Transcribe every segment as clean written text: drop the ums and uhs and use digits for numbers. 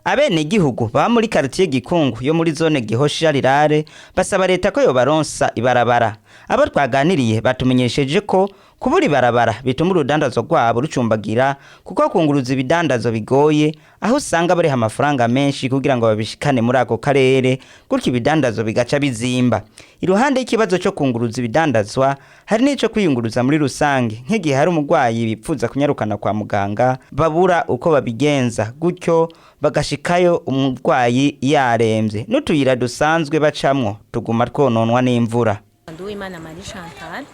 Abenegihugu ba muri quartier Gikungu yo muri zone Gihosha Rirare basaba leta ko yobaronsa ibarabara. Abo twaganiriye batumenyesheje ko kubura ibarabara bituma urudandazo rwabo rucumbagira kuko kunguruza ibidandazo bigoye, aho usanga bari amafaranga menshi kugira ngo babishikane muri ako karere, gutyo ibidandazo bigaca bizimba. Iruhande y'ikibazo cyo kunguruza ibidandazwa hari n'ico kwiyunguruza muri rusange, nk'igihe hari umugwayi bipfuza kunyarukana kwa muganga babura uko babigenza, gutyo bagashikayo umugwayi yaremvye. N'utuyira dusanzwe bacamwo tuguma twononwa n'imvura. Nduwimana Marie Chantal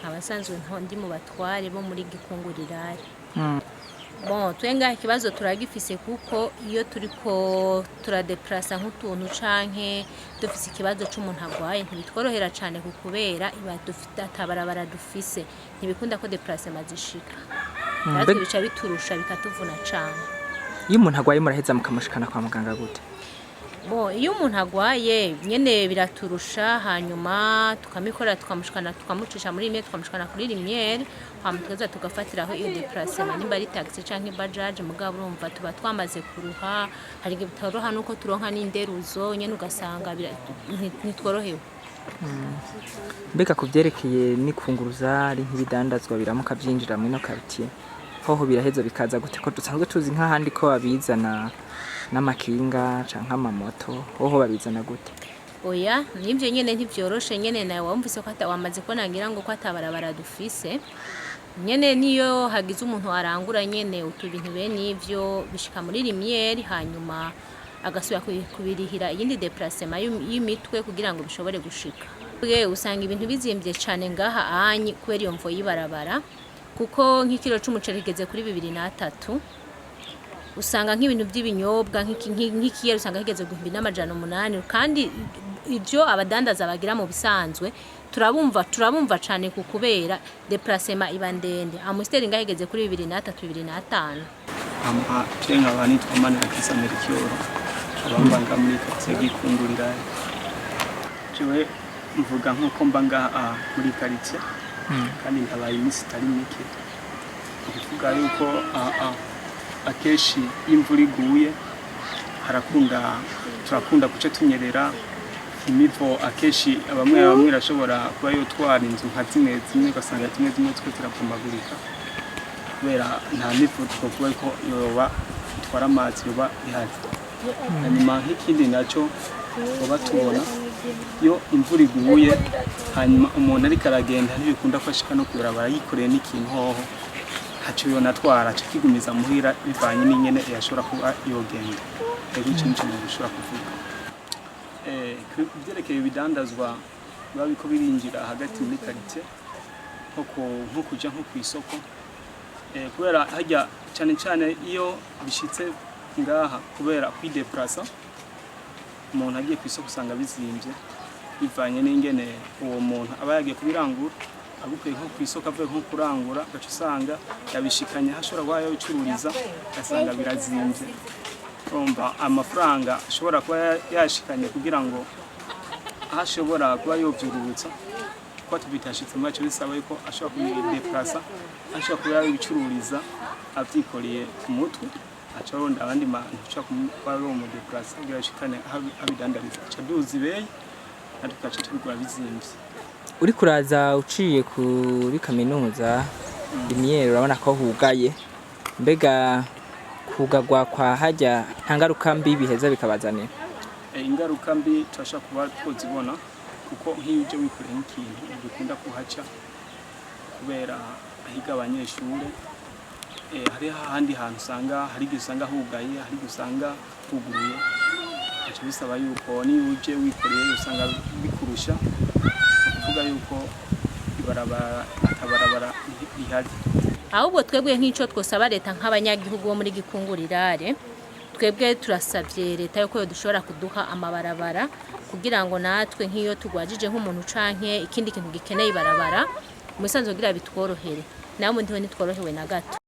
abasanzwe ndi mu batware bo muri Gikungu Rirare. Bon, twenga ikibazo turagifise kuko iyo turiko turadeplasa nk'utuntu canke dufise ikibazo c'umuntu agwaye ntibitworohera cane kukubera iba dufite atabarabara dufise ntibikunda ko déplacement zishika. Natwe bica biturusha bikatuvuna cane. Iyo umuntu agwaye muraheza mukamushikana kwa muganga gute? Bon, iyo umuntu agwaye nyene biraturusha, hanyuma tukamikora tukamushikana tukamucisha muri rimwe tukamushikana kuri rimwe hamuteza tugafatiraho iyo déplacement nimba ari taxi canke bajaje mugabo urumva tuba twamaze kuruha, hari bitoroha nuko turonka n'inderuzo nyene ugasanga nitworohewe. Mbega kuvyerekeye nikunguruza ari nk'ibidandazwa biramuka byinjira muri no quartier hoho biraheza bikaza gute ko dusanzwe tuzi nk'ahandi ko babizana n'amakinga canke amamoto hoho babizana gute? Oya nivyo nyene ntivyoroshe nyene nawe wumvise ko wamaze ko nangira ngo ko atabarabara dufise nyene niyo hagize umuntu arangura nyene utubintu bene ivyo bishika muri rimyeri hanyuma agasubira kubirihira iyindi déplacement y'imitwe kugira ngo bishobore gushika. Usanga ibintu bizimvye cane ngaha anyi kubera iyo mvo yibarabara kuko nk'ikiro c'umuceri kigeze kuri 2003 usanga nk'ibintu by'ibinyobwa nk'ikiye usanga kigeze 2800 kandi ivyo abadandaza bagira mu bisanzwe turabumva cane kukubera déplacement iba ndende. Amusteri ngahegeze kuri 2003 2005. Tenga bani twamana kisa Muriyo abambanga muri quartier Gikungu Rirare. Jewe mvuga nkuko mbanga muri quartier kandi ndabaye imisi tari mike. Kuvuga yuko akeshi imvura iguye turakunda kuce tunyerera imivo akeshi bamwe rashobora kuba yotwara inzu nka zimwe ugasanga zimwe twe turakomagurika kubera nta mivo twokuba ko yoba itwara amazi yoba ihari. Hanyuma nk'ikindi naco oba tubona yo imvura iguye hanyuma umuntu ariko aragenda ntibikunda kwashika no kubarabara yikoreye n'ikintu hoho haco yonatwara kigumiza muhira bivanye n'inyene yashobora kuba yogenda. Ego ikintu bishobora kuvuga byerekeye ibidandazwa babiko birinjira hagati muri quartier nko kuja nko kwisoko kubera hajya cyane iyo bishitse ngaha kubera kwideplasa umuntu agiye kwisoko usanga bizimvye bivanye n'ingene uwo muntu aba yagiye kubirangura agukuye nko kwisoko avuye nko kurangura gace usanga yabishikanye hashobora kuba yabicururiza asanga birazimvye. Umva amafaranga ashobora kuba yashikanye kugira ngo ashobora kuba yovyururutsa ko tubitashitse mu cyo bisaba yuko ashobora kuyideplasa ashobora kuba yabicururiza avyikoreye ku mutwe acaronda abandi bantu ashobora kuba mu deplasa kugira ashikane abidandariza caduzi beye ariko tubigura bizimvye. Uri kuraza uciye kuri kaminuza imyero urabona ko hugaye, mbega kugagwa kwa hajya ntangaruka mbi biheza bikabazanira? Ingaruka mbi turashaka kuba twozibona kuko nk'ibyo wikoreye nk'ikintu bikunda kuhaca kubera ahiga abanyeshure hari ahandi hantu usanga hari gisanga hugaye hari gusanga huguruye aco bisaba yuko ni uje wikoreye usanga bikurusha kuvuga yuko atabarabara ihari. Ahubwo twebwe nk'ico twosaba leta nk'abanyagihugu bo muri Gikungu Rirare twebwe turasavye leta yuko dushobora kuduha amabarabara kugira ngo natwe nk'iyo tugwajije nk'umuntu canke ikindi kintu gikeneye ibarabara musanzwe kugira bitworohere namwe ndiho nitworohewe na gato.